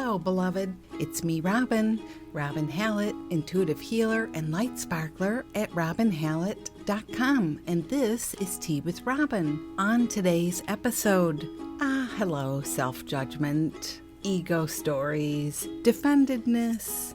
Hello, beloved. It's me, Robin Hallett, intuitive healer and light sparkler at robinhallett.com. And this is Tea with Robin. On today's episode, hello, self-judgment, ego stories, defendedness.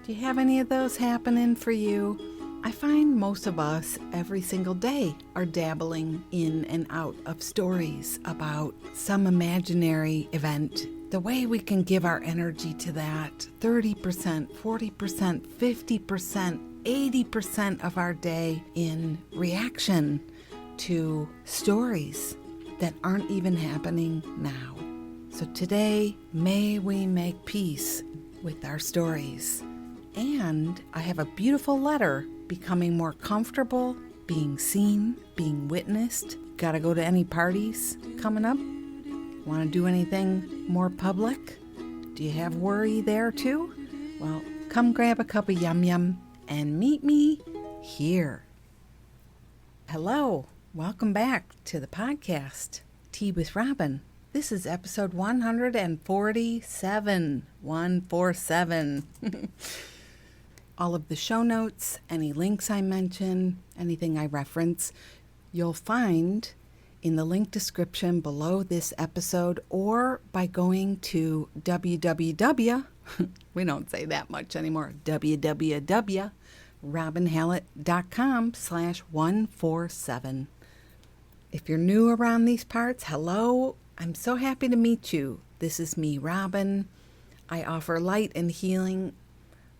Do you have any of those happening for you? I find most of us every single day are dabbling in and out of stories about some imaginary event. The way we can give our energy to that 30%, 40%, 50%, 80% of our day in reaction to stories that aren't even happening now. So today, may we make peace with our stories. And I have a beautiful letter, becoming more comfortable, being seen, being witnessed. Gotta go to any parties coming up? Want to do anything more public? Do you have worry there too? Well, come grab a cup of yum yum and meet me here. Hello, welcome back to the podcast, Tea with Robin. This is episode 147. 147. All of the show notes, any links I mention, anything I reference, you'll find in the link description below this episode or by going to we don't say that much anymore, www.robinhallett.com/147. If you're new around these parts, hello, I'm so happy to meet you. This is me, Robin. I offer light and healing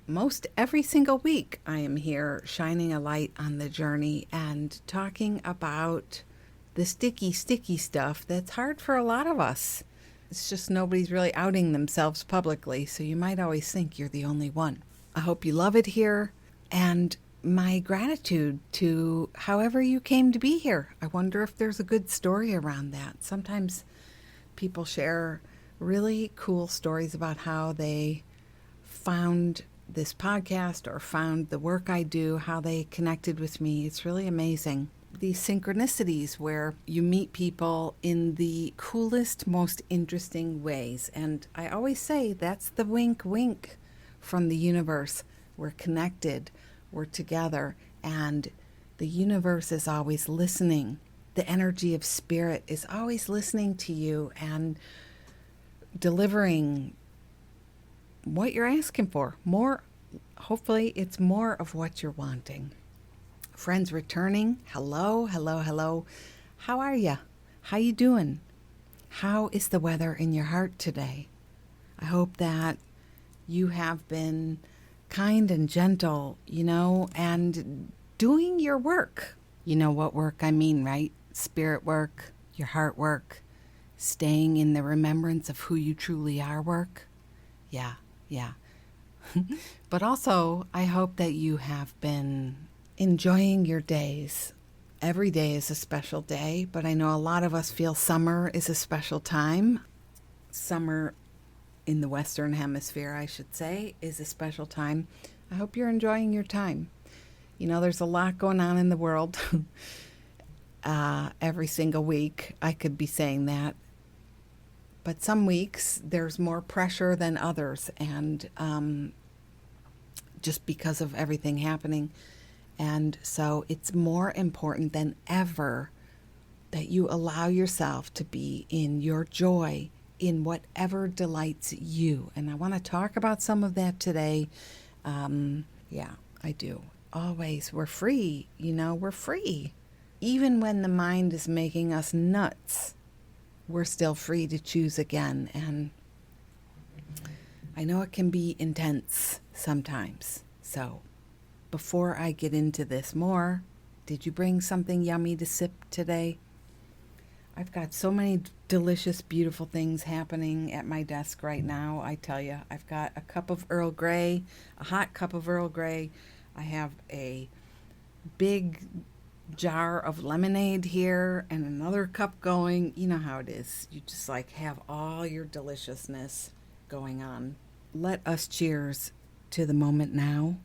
most every single week. I am here shining a light on the journey and talking about the sticky stuff that's hard for a lot of us. It's just nobody's really outing themselves publicly, so you might always think you're the only one. I hope you love it here, and my gratitude to however you came to be here. I wonder if there's a good story around that. Sometimes people share really cool stories about how they found this podcast or found the work I do, how they connected with me. It's really amazing. These synchronicities where you meet people in the coolest, most interesting ways. And I always say that's the wink wink from the universe. We're connected, we're together, and the universe is always listening. The energy of spirit is always listening to you and delivering what you're asking for. More, hopefully it's more of what you're wanting. Friends returning, hello. How are ya? How you doing? How is the weather in your heart today? I hope that you have been kind and gentle, and doing your work. You know what work I mean, right? Spirit work, your heart work, staying in the remembrance of who you truly are work. Yeah. But also, I hope that you have been enjoying your days. Every day is a special day, but I know a lot of us feel summer is a special time. Summer in the Western Hemisphere, I should say, is a special time. I hope you're enjoying your time. There's a lot going on in the world. Every single week, I could be saying that. But some weeks, there's more pressure than others, and just because of everything happening. And so it's more important than ever that you allow yourself to be in your joy, in whatever delights you. And I want to talk about some of that today. Yeah, I do. Always. We're free. We're free. Even when the mind is making us nuts, we're still free to choose again. And I know it can be intense sometimes. So before I get into this more, did you bring something yummy to sip today? I've got so many delicious, beautiful things happening at my desk right now. I tell you, I've got a cup of Earl Grey, a hot cup of Earl Grey. I have a big jar of lemonade here and another cup going. You know how it is. You just have all your deliciousness going on. Let us cheers to the moment now.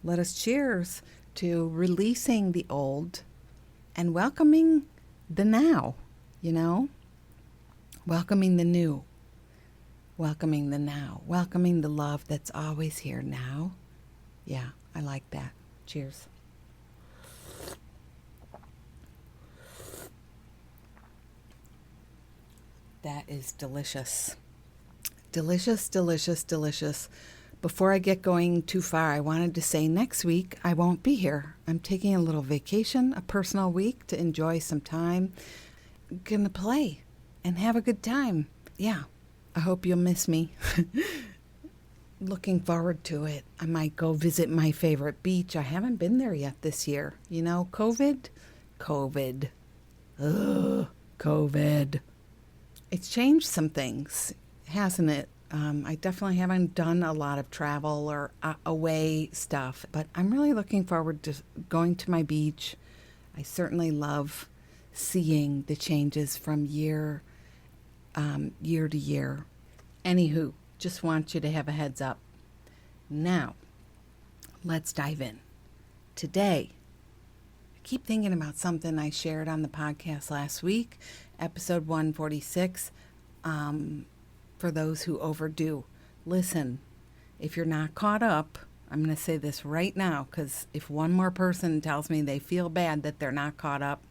Let us cheers to releasing the old and welcoming the now, welcoming the new. welcoming the now, welcoming the love that's always here now. Yeah, I like that. Cheers. That is delicious. Delicious, delicious, delicious. Before I get going too far, I wanted to say next week I won't be here. I'm taking a little vacation, a personal week to enjoy some time. I'm gonna play and have a good time. Yeah, I hope you'll miss me. Looking forward to it. I might go visit my favorite beach. I haven't been there yet this year. You know, COVID. Ugh, COVID. It's changed some things, hasn't it? I definitely haven't done a lot of travel or away stuff, but I'm really looking forward to going to my beach. I certainly love seeing the changes from year to year. Anywho, just want you to have a heads up. Now, let's dive in. Today, I keep thinking about something I shared on the podcast last week, episode 146, for those who overdo. Listen, if you're not caught up, I'm going to say this right now, because if one more person tells me they feel bad that they're not caught up,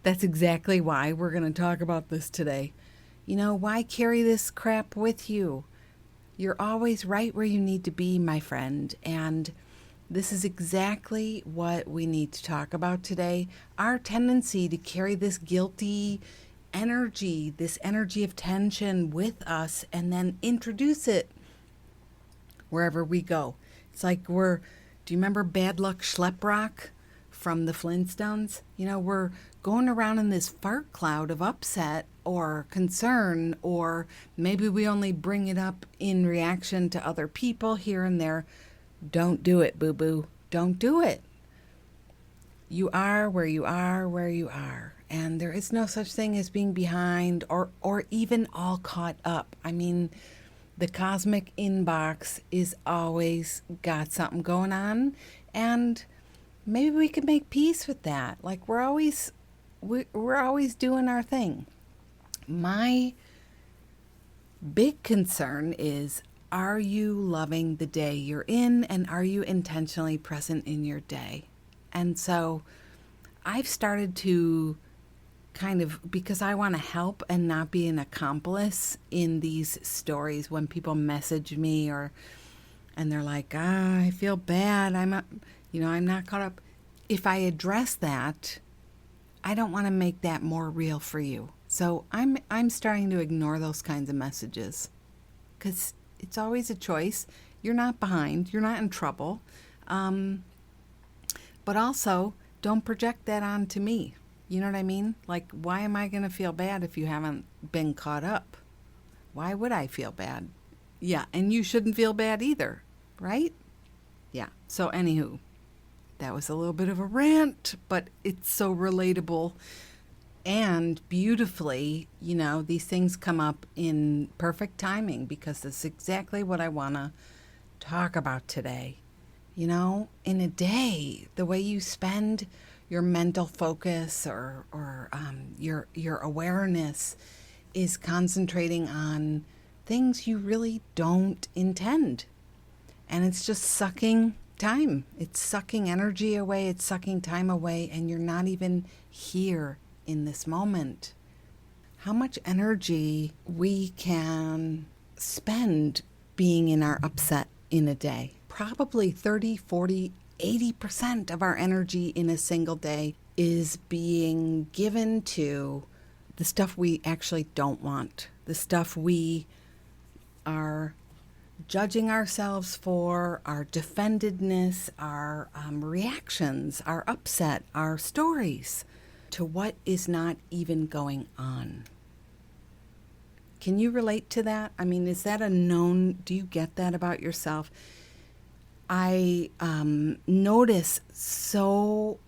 that's exactly why we're going to talk about this today. You know, why carry this crap with you? You're always right where you need to be, my friend. And this is exactly what we need to talk about today. Our tendency to carry this guilty energy, this energy of tension with us, and then introduce it wherever we go. It's like do you remember Bad Luck Schleprock from the Flintstones? You know, we're going around in this fart cloud of upset or concern, or maybe we only bring it up in reaction to other people here and there. Don't do it, boo-boo. Don't do it. You are where you are, where you are. And there is no such thing as being behind or even all caught up. I mean, the cosmic inbox is always got something going on, and maybe we could make peace with that. Like we're always doing our thing. My big concern is, are you loving the day you're in, and are you intentionally present in your day? And so I've started to kind of, because I want to help and not be an accomplice in these stories when people message me and they're like, I feel bad. I'm not caught up. If I address that, I don't want to make that more real for you. So I'm starting to ignore those kinds of messages, because it's always a choice. You're not behind. You're not in trouble. But also, don't project that onto me. You know what I mean? Like, why am I going to feel bad if you haven't been caught up? Why would I feel bad? Yeah, and you shouldn't feel bad either, right? Yeah, so anywho, that was a little bit of a rant, but it's so relatable. And beautifully, you know, these things come up in perfect timing, because that's exactly what I want to talk about today. You know, in a day, the way you spend your mental focus or your awareness is concentrating on things you really don't intend. And it's just sucking time. It's sucking energy away. It's sucking time away. And you're not even here in this moment. How much energy we can spend being in our upset in a day. Probably 30, 40, 80% of our energy in a single day is being given to the stuff we actually don't want, the stuff we are judging ourselves for, our defendedness, our reactions, our upset, our stories to what is not even going on. Can you relate to that? I mean, is that a known, do you get that about yourself? I notice so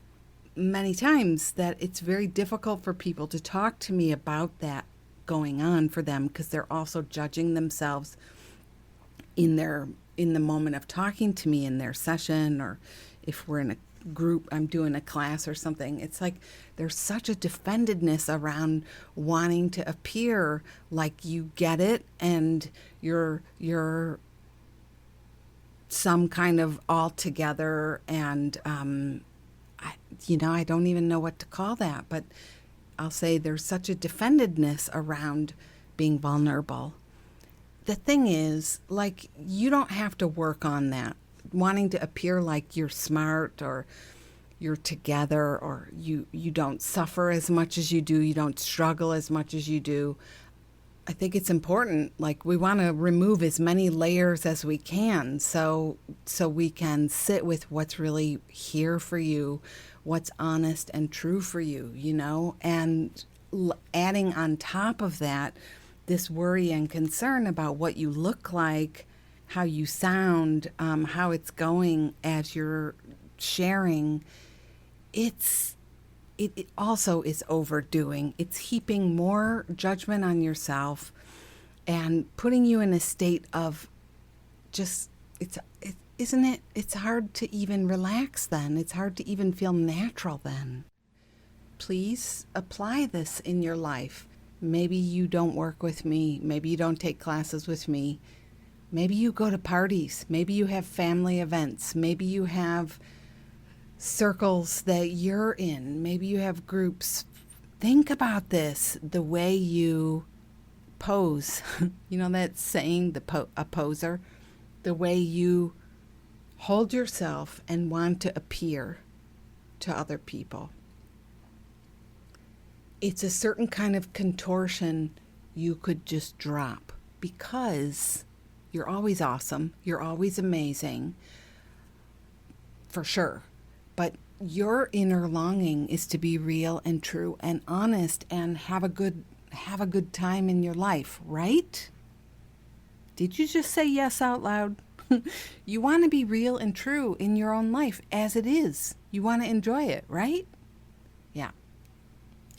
many times that it's very difficult for people to talk to me about that going on for them, because they're also judging themselves in the moment of talking to me in their session, or if we're in group, I'm doing a class or something, it's like there's such a defendedness around wanting to appear like you get it and you're some kind of all together, and I don't even know what to call that, but I'll say there's such a defendedness around being vulnerable. The thing is, like, you don't have to work on that, wanting to appear like you're smart or you're together, or you don't suffer as much as you do, you don't struggle as much as you do. I think it's important, like, we want to remove as many layers as we can so we can sit with what's really here for you, what's honest and true for you, and adding on top of that this worry and concern about what you look like, how you sound, how it's going as you're sharing. It also is overdoing. It's heaping more judgment on yourself and putting you in a state of just, isn't it? It's hard to even relax then. It's hard to even feel natural then. Please apply this in your life. Maybe you don't work with me. Maybe you don't take classes with me. Maybe you go to parties. Maybe you have family events. Maybe you have circles that you're in. Maybe you have groups. Think about this, the way you pose. You know that saying, a poser? The way you hold yourself and want to appear to other people. It's a certain kind of contortion you could just drop, because you're always awesome. You're always amazing, for sure. But your inner longing is to be real and true and honest and have a good time in your life, right? Did you just say yes out loud? You want to be real and true in your own life as it is. You want to enjoy it, right? Yeah.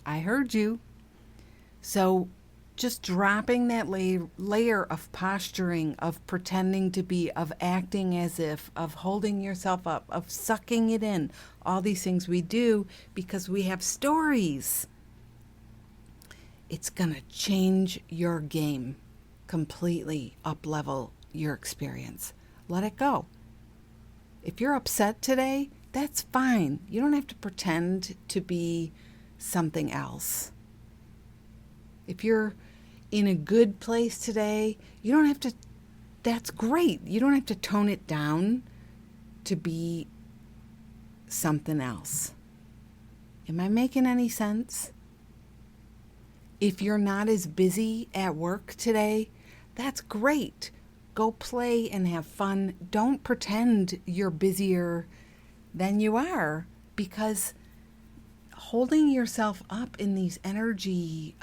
I heard you. So just dropping that layer of posturing, of pretending to be, of acting as if, of holding yourself up, of sucking it in, all these things we do because we have stories. It's going to change your game, completely up-level your experience. Let it go. If you're upset today, that's fine. You don't have to pretend to be something else. If you're in a good place today, you don't have to, that's great. You don't have to tone it down to be something else. Am I making any sense? If you're not as busy at work today, that's great. Go play and have fun. Don't pretend you're busier than you are, because holding yourself up in these energy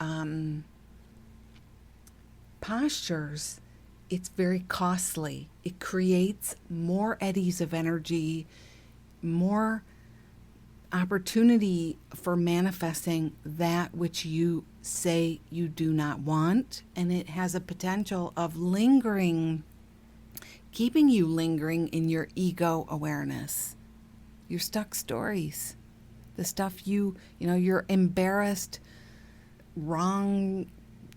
postures, it's very costly. It creates more eddies of energy, more opportunity for manifesting that which you say you do not want, and it has a potential of keeping you lingering in your ego awareness, your stuck stories, the stuff your embarrassed, wrong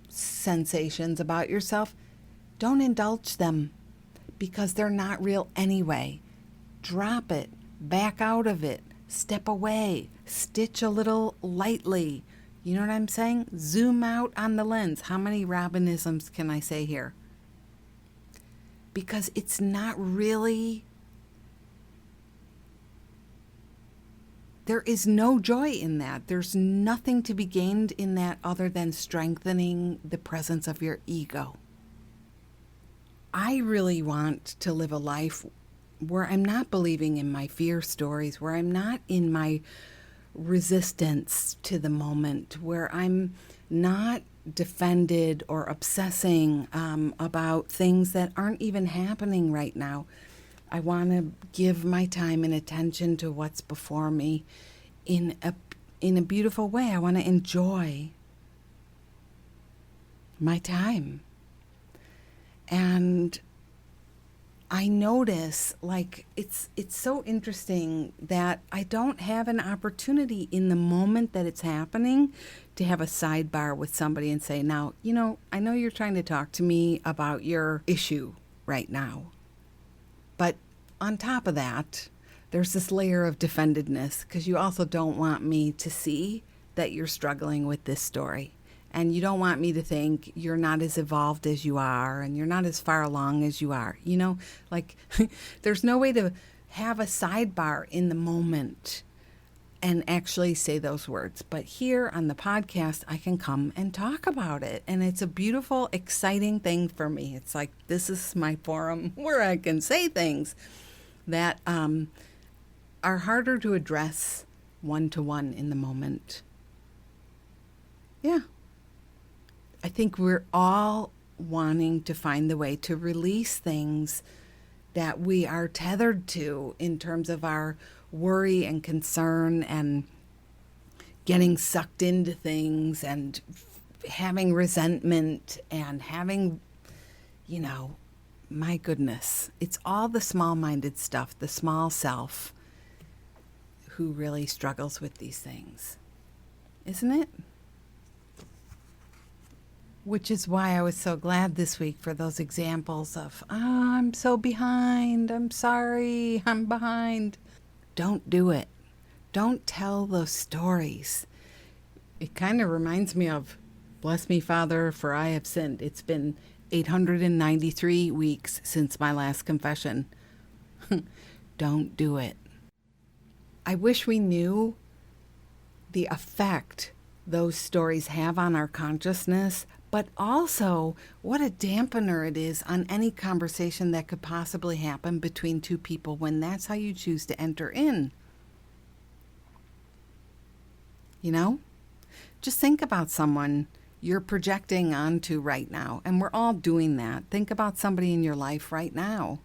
sensations about yourself. Don't indulge them, because they're not real anyway. Drop it, back out of it, step away, stitch a little lightly. You know what I'm saying? Zoom out on the lens. How many Robinisms can I say here? Because it's not really, there is no joy in that. There's nothing to be gained in that other than strengthening the presence of your ego. I really want to live a life where I'm not believing in my fear stories, where I'm not in my resistance to the moment, where I'm not defended or obsessing about things that aren't even happening right now. I want to give my time and attention to what's before me in a beautiful way. I want to enjoy my time. And I notice, like, it's so interesting that I don't have an opportunity in the moment that it's happening to have a sidebar with somebody and say, now, I know you're trying to talk to me about your issue right now. But on top of that, there's this layer of defendedness, because you also don't want me to see that you're struggling with this story. And you don't want me to think you're not as evolved as you are and you're not as far along as you are. Like there's no way to have a sidebar in the moment and actually say those words. But here on the podcast, I can come and talk about it. And it's a beautiful, exciting thing for me. It's like, this is my forum where I can say things that are harder to address one-to-one in the moment. Yeah. I think we're all wanting to find the way to release things that we are tethered to in terms of our worry and concern and getting sucked into things and having resentment and having, my goodness, it's all the small-minded stuff, the small self who really struggles with these things, isn't it? Which is why I was so glad this week for those examples of, I'm so behind, I'm sorry, I'm behind. Don't do it. Don't tell those stories. It kind of reminds me of, bless me, Father, for I have sinned. It's been 893 weeks since my last confession. Don't do it. I wish we knew the effect those stories have on our consciousness, but also what a dampener it is on any conversation that could possibly happen between two people when that's how you choose to enter in. Just think about someone you're projecting onto right now, and we're all doing that. Think about somebody in your life right now.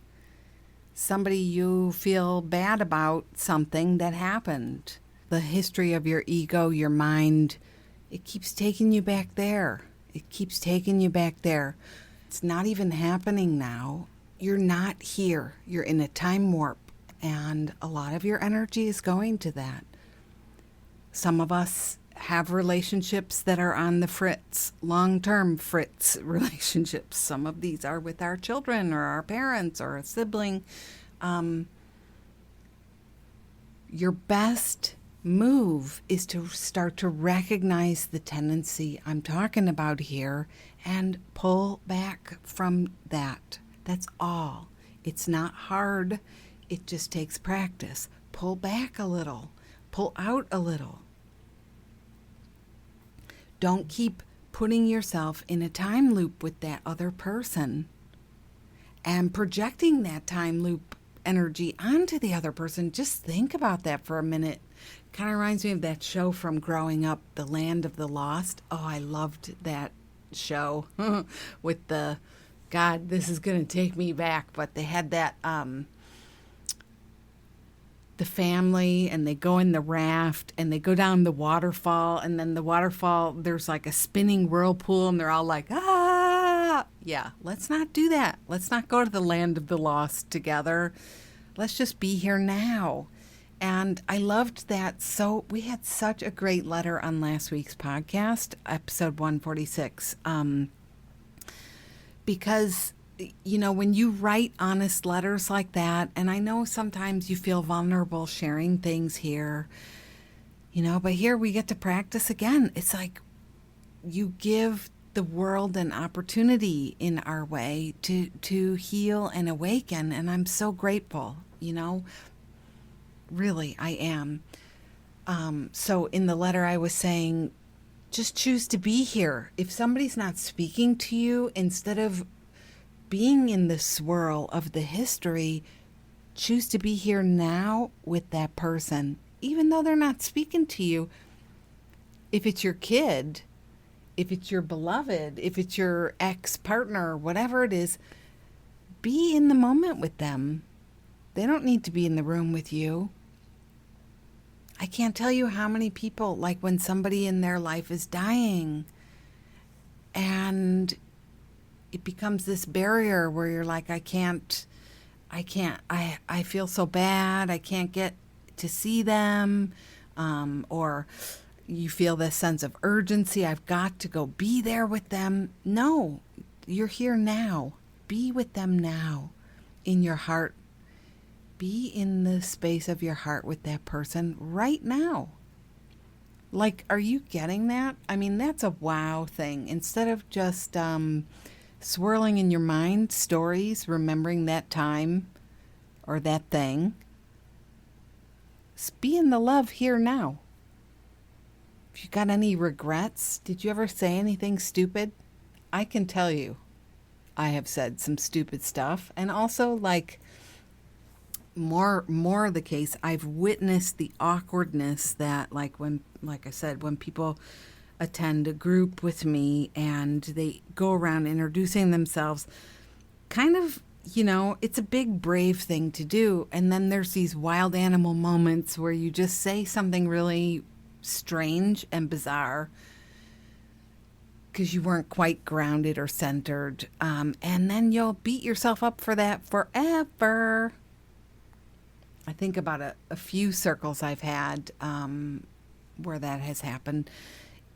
Somebody you feel bad about something that happened. The history of your ego, your mind, it keeps taking you back there. It keeps taking you back there. It's not even happening now. You're not here. You're in a time warp, and a lot of your energy is going to that. Some of us have relationships that are on the fritz, long-term fritz relationships. Some of these are with our children or our parents or a sibling. Your best move is to start to recognize the tendency I'm talking about here and pull back from that. That's all. It's not hard. It just takes practice. Pull back a little. Pull out a little. Don't keep putting yourself in a time loop with that other person and projecting that time loop energy onto the other person. Just think about that for a minute. Kind of reminds me of that show from growing up, The Land of the Lost. Oh, I loved that show with the, God, this is going to take me back, but they had that, the family, and they go in the raft and they go down the waterfall, and then the waterfall, there's like a spinning whirlpool, and they're all like, ah, yeah, let's not do that. Let's not go to the land of the lost together. Let's just be here now. And I loved that. So we had such a great letter on last week's podcast, episode 146, because when you write honest letters like that, and I know sometimes you feel vulnerable sharing things here, but here we get to practice again. It's like you give the world an opportunity in our way to heal and awaken, and I'm so grateful, really, I am. So in the letter I was saying, just choose to be here. If somebody's not speaking to you, instead of being in the swirl of the history, choose to be here now with that person, even though they're not speaking to you. If it's your kid, if it's your beloved, if it's your ex-partner, whatever it is, be in the moment with them. They don't need to be in the room with you. I can't tell you how many people, like when somebody in their life is dying and it becomes this barrier where you're like, I can't I feel so bad. I can't get to see them. Or you feel this sense of urgency. I've got to go be there with them. No, you're here now. Be with them now in your heart. Be in the space of your heart with that person right now. Like, are you getting that? I mean, that's a wow thing. Instead of just swirling in your mind stories, remembering that time or that thing, be in the love here now. If you got any regrets, did you ever say anything stupid? I can tell you, I have said some stupid stuff. And also, like, more the case, I've witnessed the awkwardness that, like I said, when people attend a group with me and they go around introducing themselves, kind of, it's a big brave thing to do. And then there's these wild animal moments where you just say something really strange and bizarre because you weren't quite grounded or centered. And then you'll beat yourself up for that forever. I think about a few circles I've had where that has happened.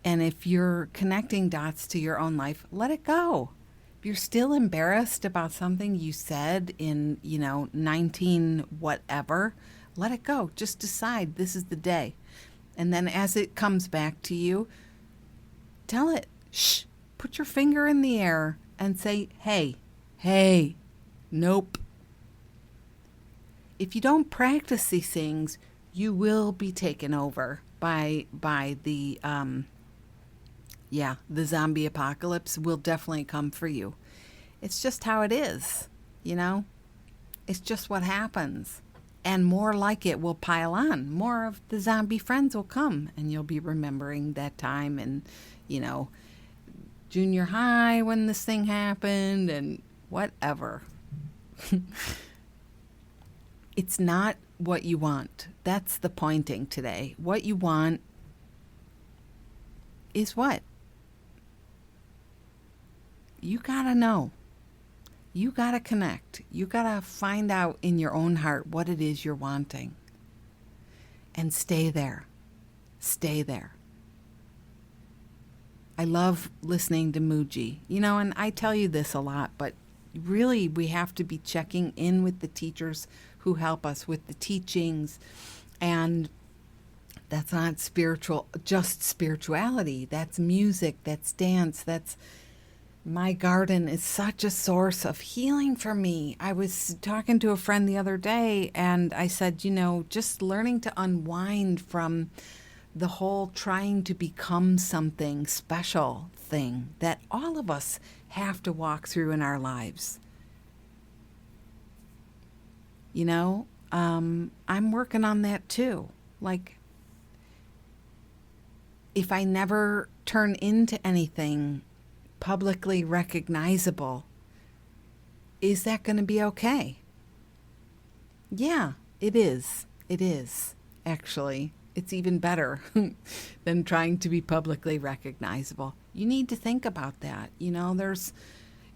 And if you're connecting dots to your own life, let it go. If you're still embarrassed about something you said in, 19 whatever, let it go. Just decide this is the day. And then as it comes back to you, tell it, shh, put your finger in the air and say, hey, nope. If you don't practice these things, you will be taken over by the the zombie apocalypse will definitely come for you. It's just how it is, It's just what happens. And more like it will pile on. More of the zombie friends will come, and you'll be remembering that time and, junior high when this thing happened and whatever. It's not what you want. That's the pointing today. What you want is what? You gotta know. You gotta connect. You gotta find out in your own heart what it is you're wanting. And stay there. Stay there. I love listening to Muji. And I tell you this a lot, but really we have to be checking in with the teachers who help us with the teachings. And that's not just spirituality. That's music, that's dance, my garden is such a source of healing for me. I was talking to a friend the other day and I said, just learning to unwind from the whole trying to become something special thing that all of us have to walk through in our lives. I'm working on that too. Like, if I never turn into anything publicly recognizable, is that going to be okay? Yeah, it is. It is, actually. It's even better than trying to be publicly recognizable. You need to think about that. There's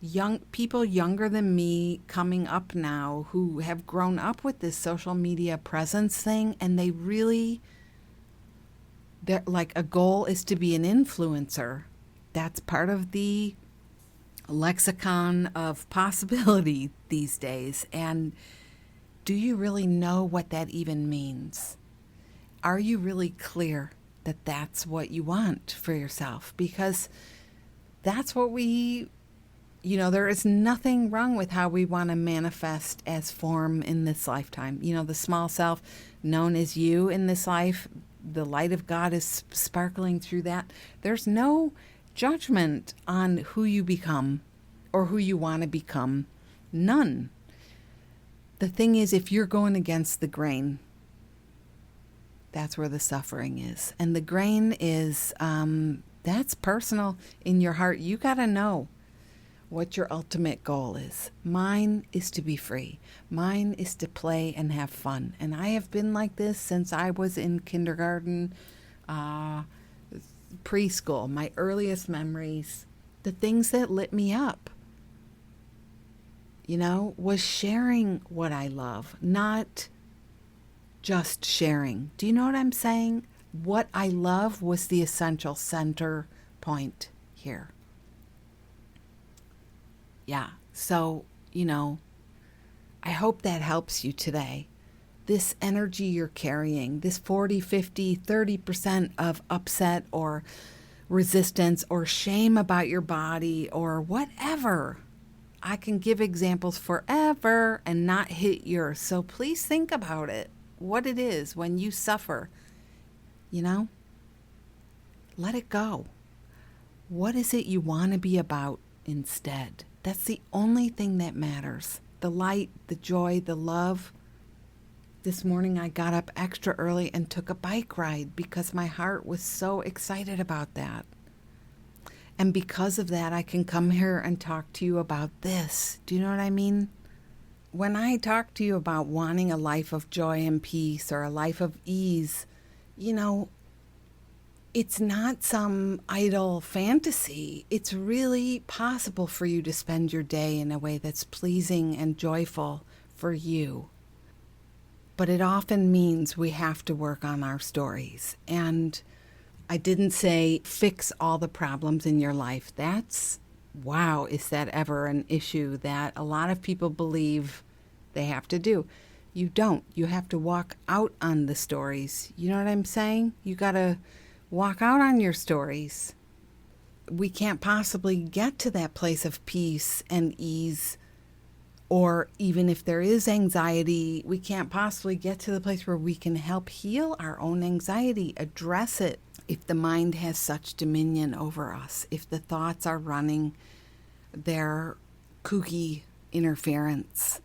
young people younger than me coming up now who have grown up with this social media presence thing, and they're like, a goal is to be an influencer. That's part of the lexicon of possibility these days. And do you really know what that even means? Are you really clear that that's what you want for yourself? Because that's what there is nothing wrong with how we want to manifest as form in this lifetime. The small self known as you in this life, the light of God is sparkling through that. There's no judgment on who you become or who you want to become. None. The thing is, if you're going against the grain, that's where the suffering is. And the grain is, that's personal in your heart. You got to know what your ultimate goal is. Mine is to be free. Mine is to play and have fun. And I have been like this since I was in kindergarten, preschool, my earliest memories, the things that lit me up. was sharing what I love, not just sharing. Do you know what I'm saying? What I love was the essential center point here. Yeah. So, I hope that helps you today. This energy you're carrying, this 40, 50, 30% of upset or resistance or shame about your body or whatever. I can give examples forever and not hit yours. So please think about it, what it is when you suffer. Let it go. What is it you want to be about instead? That's the only thing that matters. The light, the joy, the love. This morning I got up extra early and took a bike ride because my heart was so excited about that. And because of that, I can come here and talk to you about this. Do you know what I mean? When I talk to you about wanting a life of joy and peace or a life of ease, it's not some idle fantasy. It's really possible for you to spend your day in a way that's pleasing and joyful for you. But it often means we have to work on our stories. And I didn't say fix all the problems in your life. Wow, is that ever an issue that a lot of people believe they have to do? You don't. You have to walk out on the stories. You know what I'm saying? You got to walk out on your stories. We can't possibly get to that place of peace and ease, or even if there is anxiety, we can't possibly get to the place where we can help heal our own anxiety, address it. If the mind has such dominion over us, if the thoughts are running their kooky interference.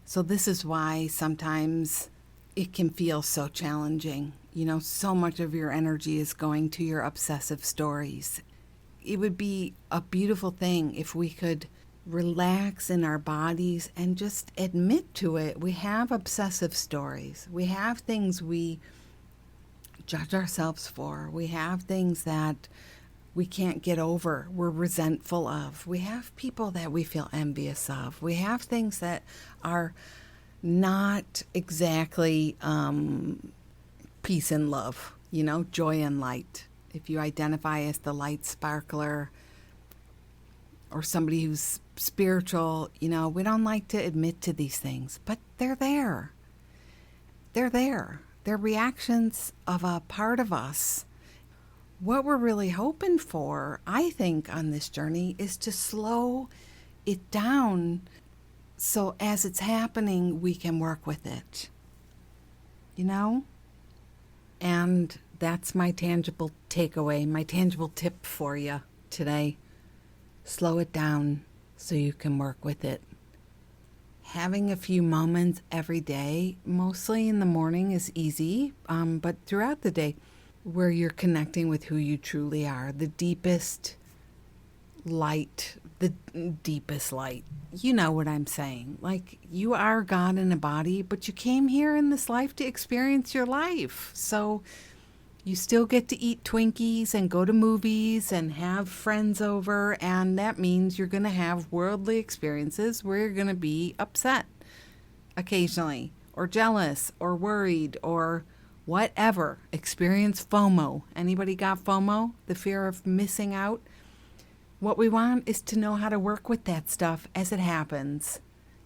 So this is why sometimes it can feel so challenging. So much of your energy is going to your obsessive stories. It would be a beautiful thing if we could relax in our bodies and just admit to it. We have obsessive stories. We have things we judge ourselves for. We have things that we can't get over, we're resentful of. We have people that we feel envious of. We have things that are not exactly peace and love, joy and light. If you identify as the light sparkler or somebody who's spiritual, we don't like to admit to these things, but they're there. They're there. They're reactions of a part of us. What we're really hoping for, I think, on this journey is to slow it down so as it's happening, we can work with it. And that's my tangible takeaway, my tangible tip for you today. Slow it down so you can work with it. Having a few moments every day, mostly in the morning, is easy, but throughout the day, where you're connecting with who you truly are, the deepest light. You know what I'm saying. Like, you are God in a body, but you came here in this life to experience your life. So you still get to eat Twinkies and go to movies and have friends over, and that means you're going to have worldly experiences where you're going to be upset occasionally, or jealous, or worried, or whatever. Experience FOMO. Anybody got FOMO? The fear of missing out? What we want is to know how to work with that stuff as it happens.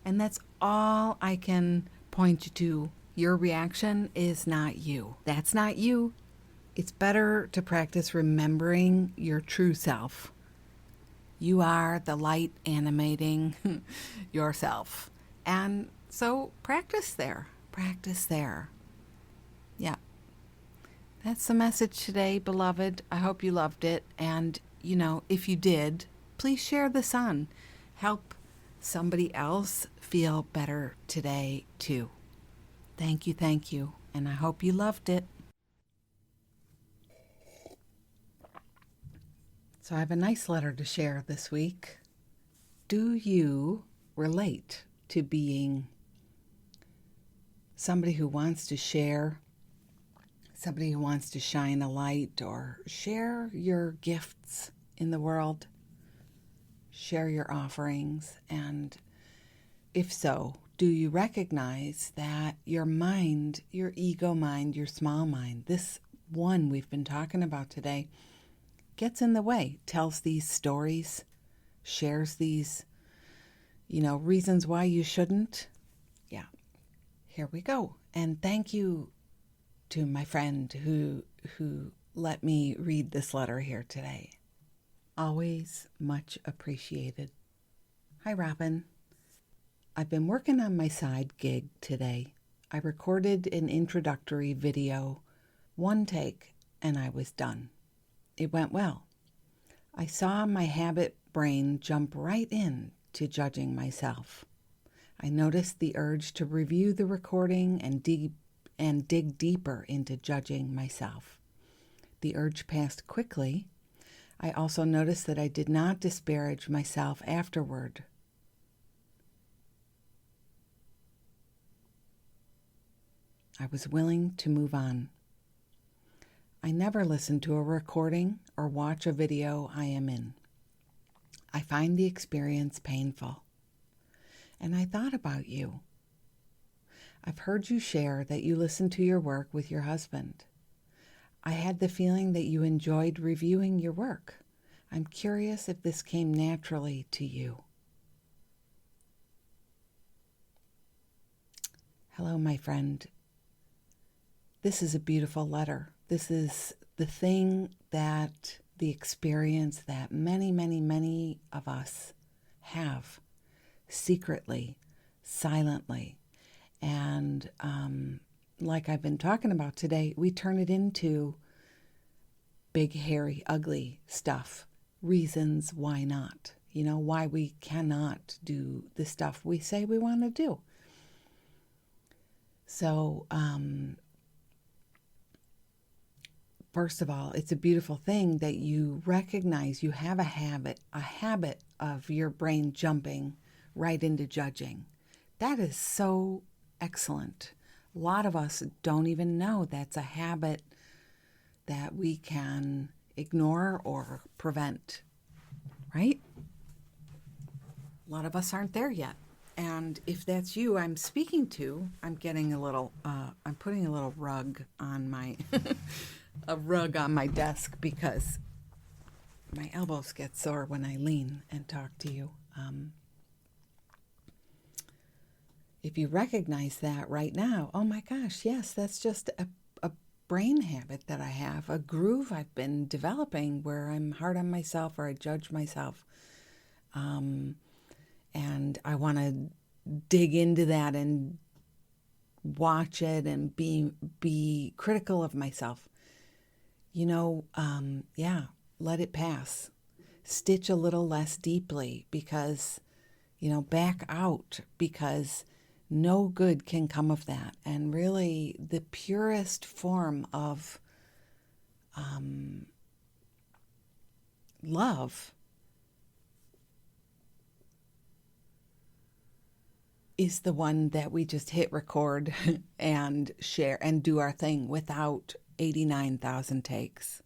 And that's all I can point you to. Your reaction is not you. That's not you. It's better to practice remembering your true self. You are the light animating yourself. And so practice there. Practice there. Yeah. That's the message today, beloved. I hope you loved it. And if you did, please share this on. Help somebody else feel better today, too. Thank you. And I hope you loved it. So I have a nice letter to share this week. Do you relate to being somebody who wants to share, somebody who wants to shine a light or share your gifts in the world, share your offerings, and if so, do you recognize that your mind, your ego mind, your small mind, this one we've been talking about today, gets in the way, tells these stories, shares these, reasons why you shouldn't? Yeah, here we go. And thank you to my friend who let me read this letter here today. Always much appreciated. Hi, Robin. I've been working on my side gig today. I recorded an introductory video, one take, and I was done. It went well. I saw my habit brain jump right in to judging myself. I noticed the urge to review the recording and dig deeper into judging myself. The urge passed quickly. I also noticed that I did not disparage myself afterward. I was willing to move on. I never listen to a recording or watch a video I am in. I find the experience painful. And I thought about you. I've heard you share that you listen to your work with your husband. I had the feeling that you enjoyed reviewing your work. I'm curious if this came naturally to you. Hello, my friend. This is a beautiful letter. This is the experience that many, many, many of us have secretly, silently. And like I've been talking about today, we turn it into big, hairy, ugly stuff. Reasons why not. Why we cannot do the stuff we say we want to do. So, first of all, it's a beautiful thing that you recognize you have a habit of your brain jumping right into judging. That is so excellent. A lot of us don't even know that's a habit that we can ignore or prevent, right? A lot of us aren't there yet. And if that's you I'm speaking to, I'm putting a little rug on my a rug on my desk because my elbows get sore when I lean and talk to you. If you recognize that right now, oh my gosh, yes, that's just a brain habit that I have, a groove I've been developing where I'm hard on myself or I judge myself. And I want to dig into that and watch it and be critical of myself. Let it pass. Stitch a little less deeply because, back out because no good can come of that. And really the purest form of love is the one that we just hit record and share and do our thing without 89,000 takes.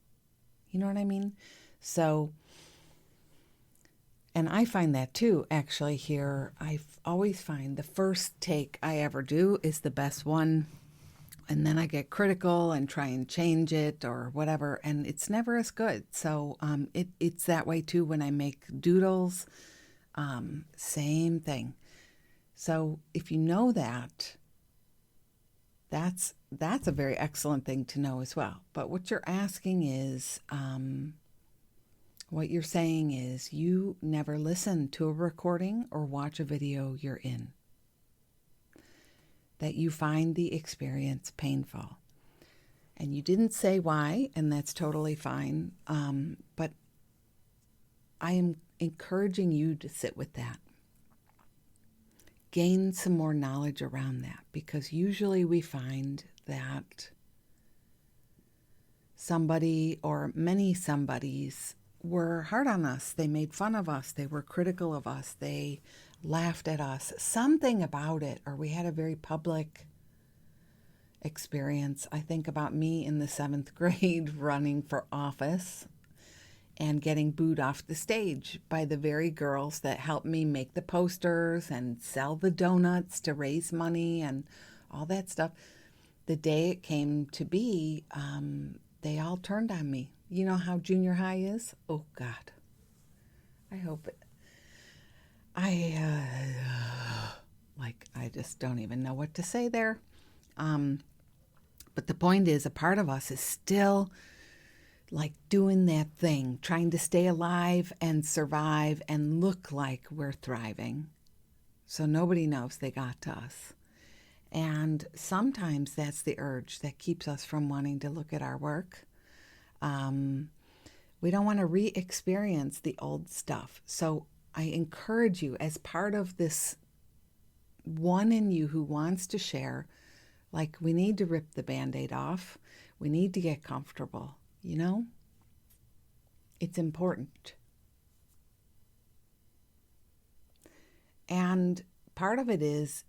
You know what I mean? So, and I find that too, actually, here. I always find the first take I ever do is the best one. And then I get critical and try and change it or whatever. And it's never as good. So it's that way too when I make doodles. Same thing. So if you know that, that's a very excellent thing to know as well. But what you're asking is, what you're saying is you never listen to a recording or watch a video you're in. That you find the experience painful. And you didn't say why, and that's totally fine. But I am encouraging you to sit with that. Gain some more knowledge around that, because usually we find that somebody or many somebodies were hard on us. They made fun of us. They were critical of us. They laughed at us. Something about it, or we had a very public experience. I think about me in the 7th grade running for office, and getting booed off the stage by the very girls that helped me make the posters and sell the donuts to raise money and all that stuff. The day it came to be, they all turned on me. You know how junior high is? Oh, God. I hope it. I just don't even know what to say there. But the point is, a part of us is still like doing that thing, trying to stay alive and survive and look like we're thriving. So nobody knows they got to us. And sometimes that's the urge that keeps us from wanting to look at our work. We don't want to re-experience the old stuff. So I encourage you, as part of this one in you who wants to share, like, we need to rip the Band-Aid off. We need to get comfortable, you know? It's important. And part of it is,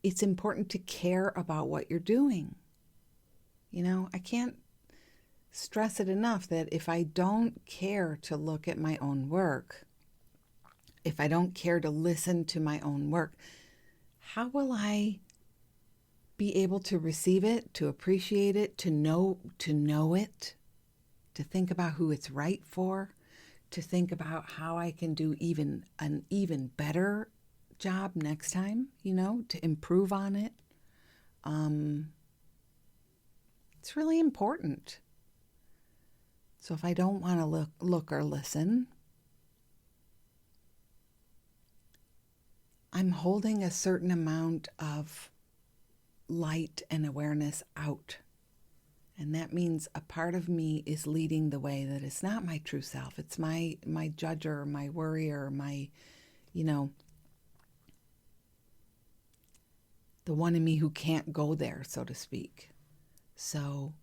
it's important to care about what you're doing. You know, I can't stress it enough that if I don't care to look at my own work, if I don't care to listen to my own work, how will I be able to receive it, to appreciate it, to know it, to think about who it's right for, to think about how I can do an even better job next time, you know, to improve on it. It's really important. So if I don't want to look or listen, I'm holding a certain amount of light and awareness out. And that means a part of me is leading the way that is not my true self. It's my judger, my worrier, my, you know, the one in me who can't go there, so to speak. So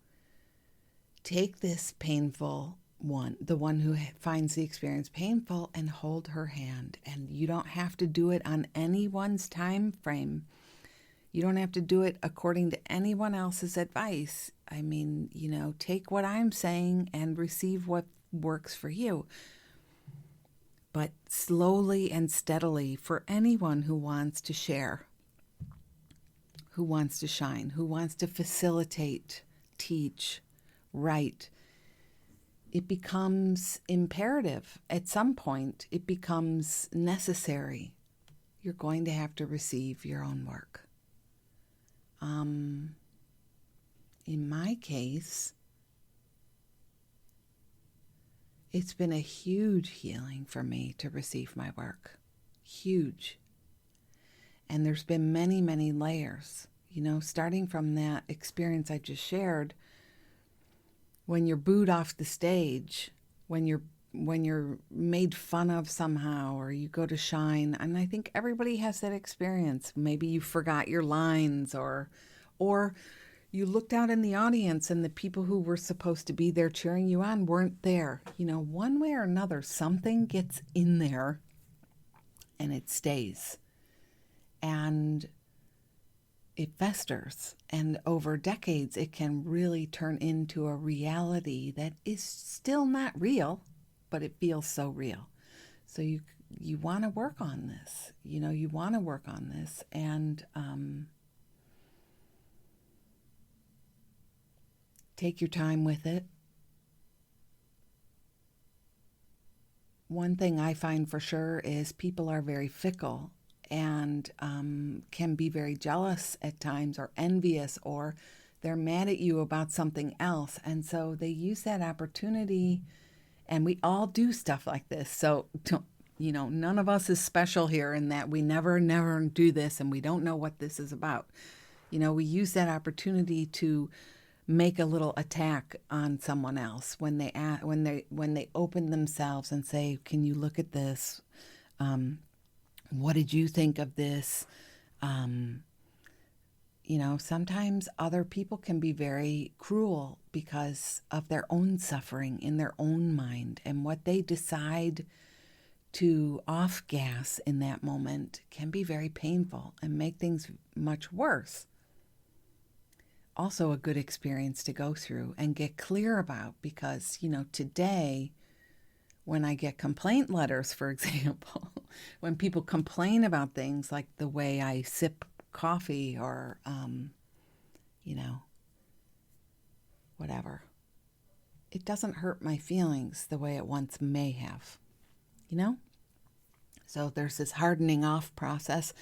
take this painful one, the one who finds the experience painful, and hold her hand. And you don't have to do it on anyone's time frame. You don't have to do it according to anyone else's advice. I mean, you know, take what I'm saying and receive what works for you. But slowly and steadily, for anyone who wants to share, who wants to shine, who wants to facilitate, teach, write, it becomes imperative. At some point, it becomes necessary. You're going to have to receive your own work. In my case, it's been a huge healing for me to receive my work. Huge. And there's been many, many layers, you know, starting from that experience I just shared. When you're booed off the stage, when you're made fun of somehow, or you go to shine, and I think everybody has that experience. Maybe you forgot your lines, or you looked out in the audience and the people who were supposed to be there cheering you on weren't there. You know, one way or another, something gets in there and it stays. And it festers, and over decades it can really turn into a reality that is still not real, but it feels so real. So you want to work on this, you know, you want to work on this, and take your time with it. One thing I find for sure is people are very fickle, and can be very jealous at times, or envious, or they're mad at you about something else. And so they use that opportunity, and we all do stuff like this. So, you know, none of us is special here in that we never do this, and we don't know what this is about. You know, we use that opportunity to make a little attack on someone else when they open themselves and say, "Can you look at this? What did you think of this?" You know, sometimes other people can be very cruel because of their own suffering in their own mind, and what they decide to off-gas in that moment can be very painful and make things much worse. Also a good experience to go through and get clear about, because, you know, today when I get complaint letters, for example, when people complain about things like the way I sip coffee or, whatever, it doesn't hurt my feelings the way it once may have, So there's this hardening off process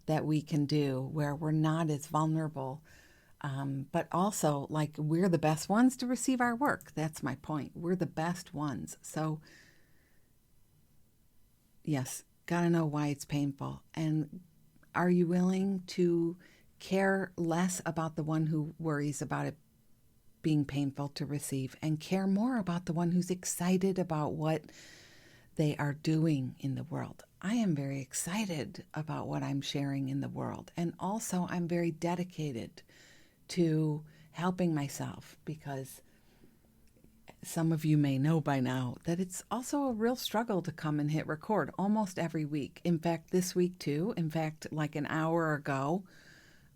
that we can do where we're not as vulnerable. But also, like, we're the best ones to receive our work. That's my point. We're the best ones. So, yes, gotta know why it's painful. And are you willing to care less about the one who worries about it being painful to receive and care more about the one who's excited about what they are doing in the world? I am very excited about what I'm sharing in the world. And also, I'm very dedicated to helping myself, because some of you may know by now that it's also a real struggle to come and hit record almost every week. In fact, this week too. In fact, like an hour ago,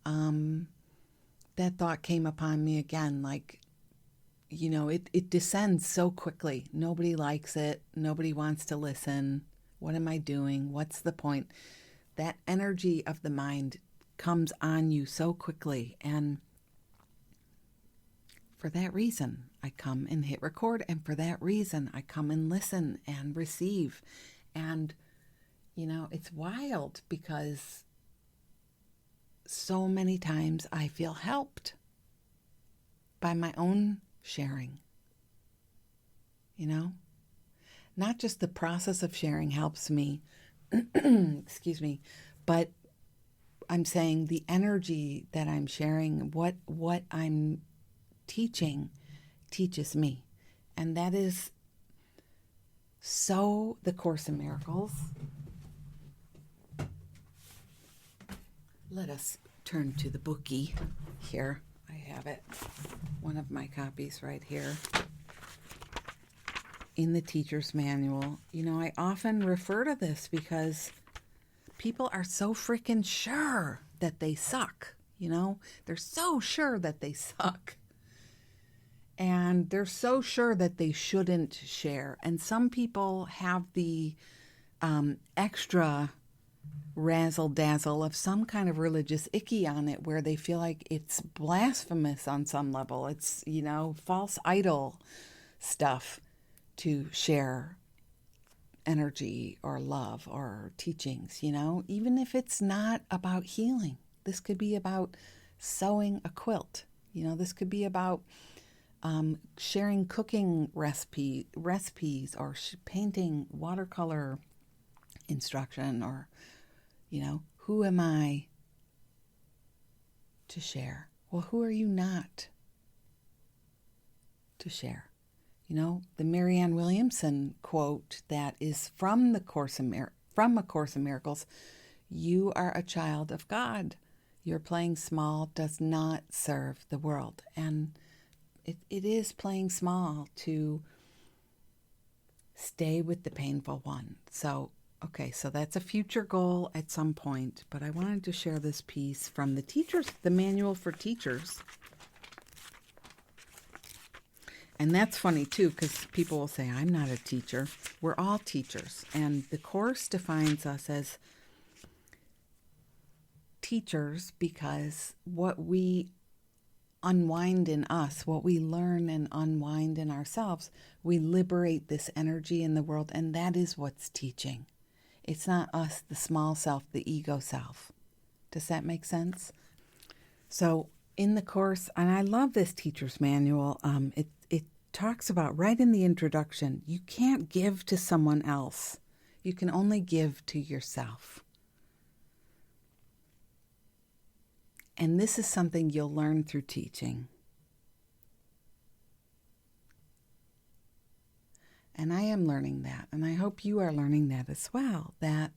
that thought came upon me again. Like, it descends so quickly. Nobody likes it. Nobody wants to listen. What am I doing? What's the point? That energy of the mind comes on you so quickly. And for that reason, I come and hit record. And for that reason, I come and listen and receive. And, it's wild because so many times I feel helped by my own sharing. Not just the process of sharing helps me, excuse me, but I'm saying the energy that I'm sharing, what I'm teaching teaches me. And that is so the Course in Miracles. Let us turn to the bookie here. I have it. One of my copies right here. In the teacher's manual. I often refer to this because people are so freaking sure that they suck. They're so sure that they suck. And they're so sure that they shouldn't share. And some people have the extra razzle-dazzle of some kind of religious icky on it where they feel like it's blasphemous on some level. It's, false idol stuff to share energy or love or teachings, even if it's not about healing. This could be about sewing a quilt. This could be about sharing cooking recipes or painting watercolor instruction, or, who am I to share? Well, who are you not to share? The Marianne Williamson quote that is from A Course in Miracles, you are a child of God. Your playing small does not serve the world. And it is playing small to stay with the painful one. So that's a future goal at some point. But I wanted to share this piece from the manual for teachers. And that's funny, too, because people will say, I'm not a teacher. We're all teachers. And the Course defines us as teachers because what we unwind in us, what we learn and unwind in ourselves, we liberate this energy in the world, and that is what's teaching. It's not us, the small self, the ego self. Does that make sense? So in the Course, and I love this teacher's manual, it talks about right in the introduction, you can't give to someone else. You can only give to yourself. And this is something you'll learn through teaching. And I am learning that, and I hope you are learning that as well, that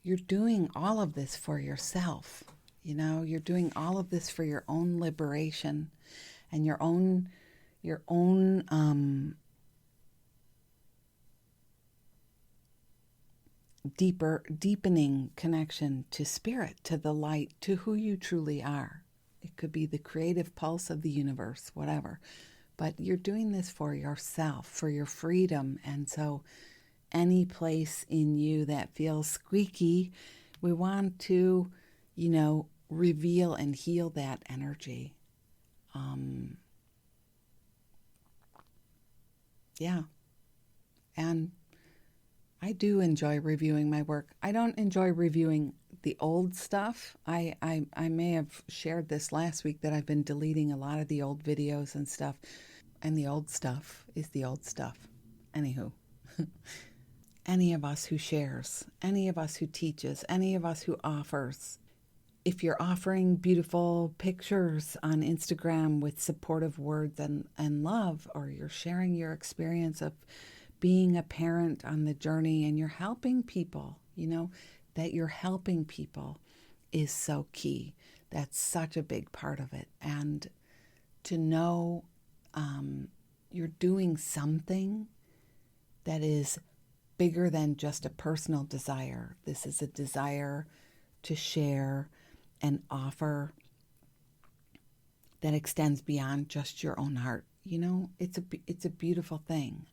you're doing all of this for yourself. You're doing all of this for your own liberation and your own deepening connection to spirit, to the light, to who you truly are. It could be the creative pulse of the universe, whatever. But you're doing this for yourself, for your freedom. And so any place in you that feels squeaky, we want to, reveal and heal that energy. Yeah. And I do enjoy reviewing my work. I don't enjoy reviewing the old stuff. I may have shared this last week that I've been deleting a lot of the old videos and stuff. And the old stuff is the old stuff. Anywho. Any of us who shares, any of us who teaches, any of us who offers. If you're offering beautiful pictures on Instagram with supportive words and love, or you're sharing your experience of being a parent on the journey and you're helping people, that you're helping people is so key. That's such a big part of it. And to know you're doing something that is bigger than just a personal desire. This is a desire to share and offer that extends beyond just your own heart. It's a beautiful thing.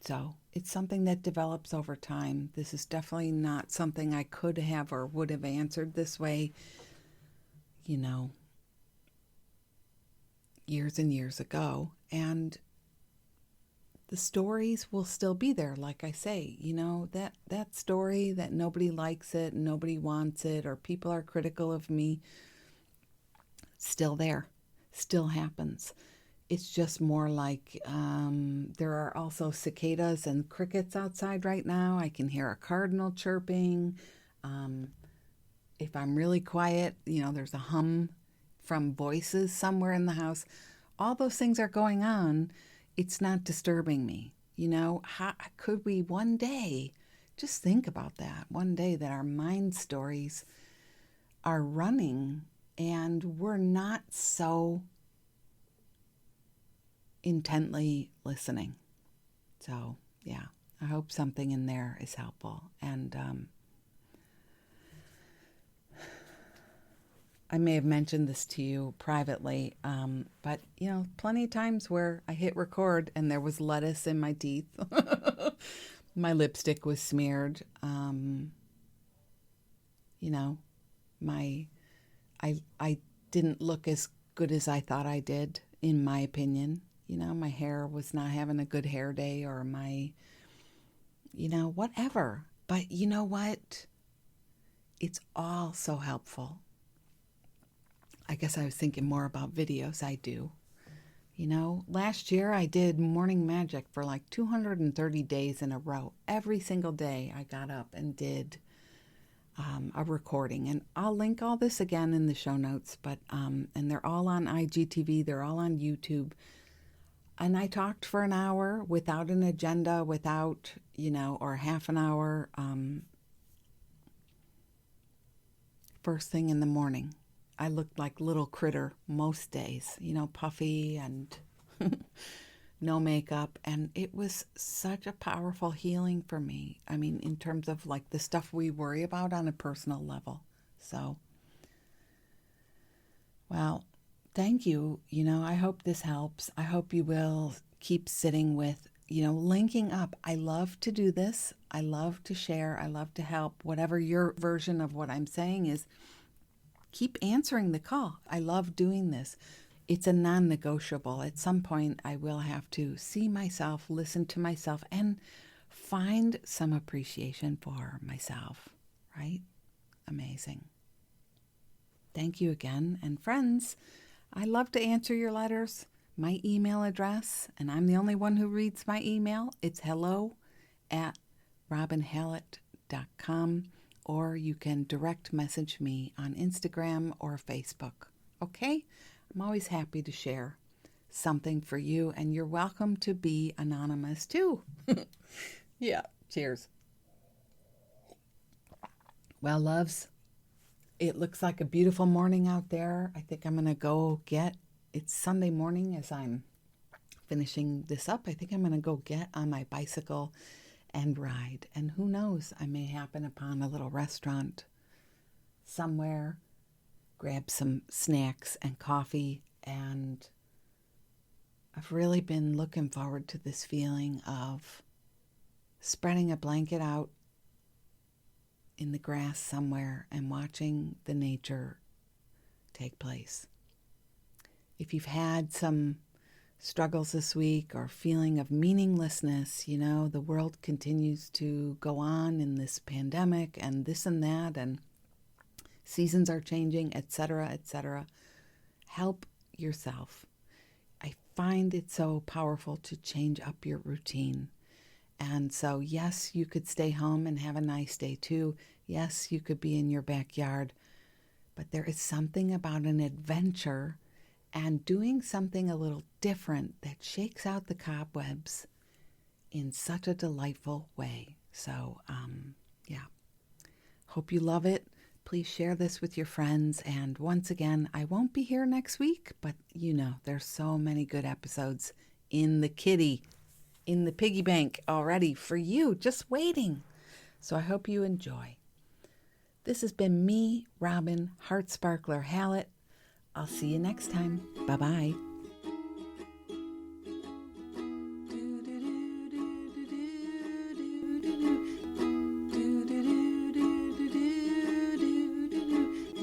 So it's something that develops over time. This is definitely not something I could have or would have answered this way, years and years ago. And the stories will still be there. Like I say, that story that nobody likes it, nobody wants it, or people are critical of me, still there, still happens. It's just more like there are also cicadas and crickets outside right now. I can hear a cardinal chirping. If I'm really quiet, there's a hum from voices somewhere in the house. All those things are going on. It's not disturbing me. How could we one day, just think about that, one day that our mind stories are running and we're not so intently listening. So, yeah, I hope something in there is helpful. And I may have mentioned this to you privately, but, plenty of times where I hit record and there was lettuce in my teeth. My lipstick was smeared. I didn't look as good as I thought I did, in my opinion. My hair was not having a good hair day, or my, whatever. But you know what? It's all so helpful. I guess I was thinking more about videos. I do. Last year I did morning magic for like 230 days in a row. Every single day I got up and did a recording. And I'll link all this again in the show notes, but and they're all on IGTV. They're all on YouTube. And I talked for an hour without an agenda, without, or half an hour, first thing in the morning. I looked like little critter most days, puffy and no makeup. And it was such a powerful healing for me. I mean, in terms of like the stuff we worry about on a personal level. So, well, thank you. I hope this helps. I hope you will keep sitting with, linking up. I love to do this. I love to share. I love to help. Whatever your version of what I'm saying is, keep answering the call. I love doing this. It's a non-negotiable. At some point, I will have to see myself, listen to myself, and find some appreciation for myself, right? Amazing. Thank you again. And friends, I love to answer your letters. My email address, and I'm the only one who reads my email, it's hello@robinhallett.com. Or you can direct message me on Instagram or Facebook. Okay? I'm always happy to share something for you, and you're welcome to be anonymous too. Yeah, cheers. Well, loves, it looks like a beautiful morning out there. I think I'm going to go it's Sunday morning as I'm finishing this up. I think I'm going to go get on my bicycle and ride. And who knows, I may happen upon a little restaurant somewhere, grab some snacks and coffee, and I've really been looking forward to this feeling of spreading a blanket out in the grass somewhere and watching the nature take place. If you've had some struggles this week or feeling of meaninglessness, the world continues to go on in this pandemic and this and that, and seasons are changing, etc., etc. Help yourself. I find it so powerful to change up your routine. And so, yes, you could stay home and have a nice day too. Yes, you could be in your backyard. But there is something about an adventure and doing something a little different that shakes out the cobwebs in such a delightful way. So, hope you love it. Please share this with your friends. And once again, I won't be here next week, but there's so many good episodes in the piggy bank already for you, just waiting. So I hope you enjoy. This has been me, Robin Heart Sparkler Hallett. I'll see you next time. Bye-bye.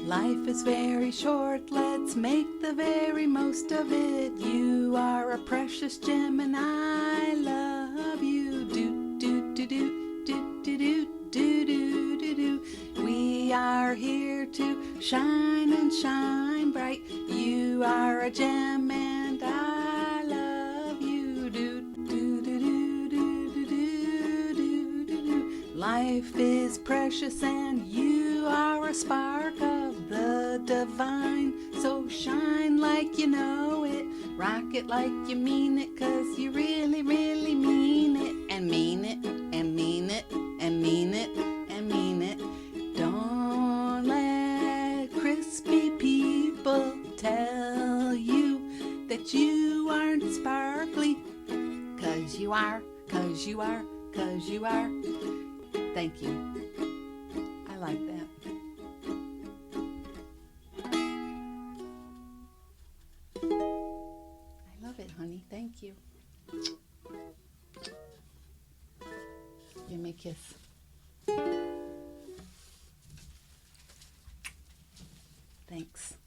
Life is very short, let's make the very most of it. You are a precious gem and I love you. Do, do, do, do, do, do, do, do, do, do, do. We are here to shine and shine bright. You are a gem and I love you. Do, do, do, do, do, do, do, do, do, do. Life is precious and you are a spark of the divine. So shine like you know it, rock it like you mean it, 'cause you really, really mean it, and mean it, and mean it, and mean it, and mean it. Don't let crispy people tell you that you aren't sparkly, 'cause you are, 'cause you are, 'cause you are. Thank you. I like that. I love it, honey. Thank you. Give me a kiss. Thanks.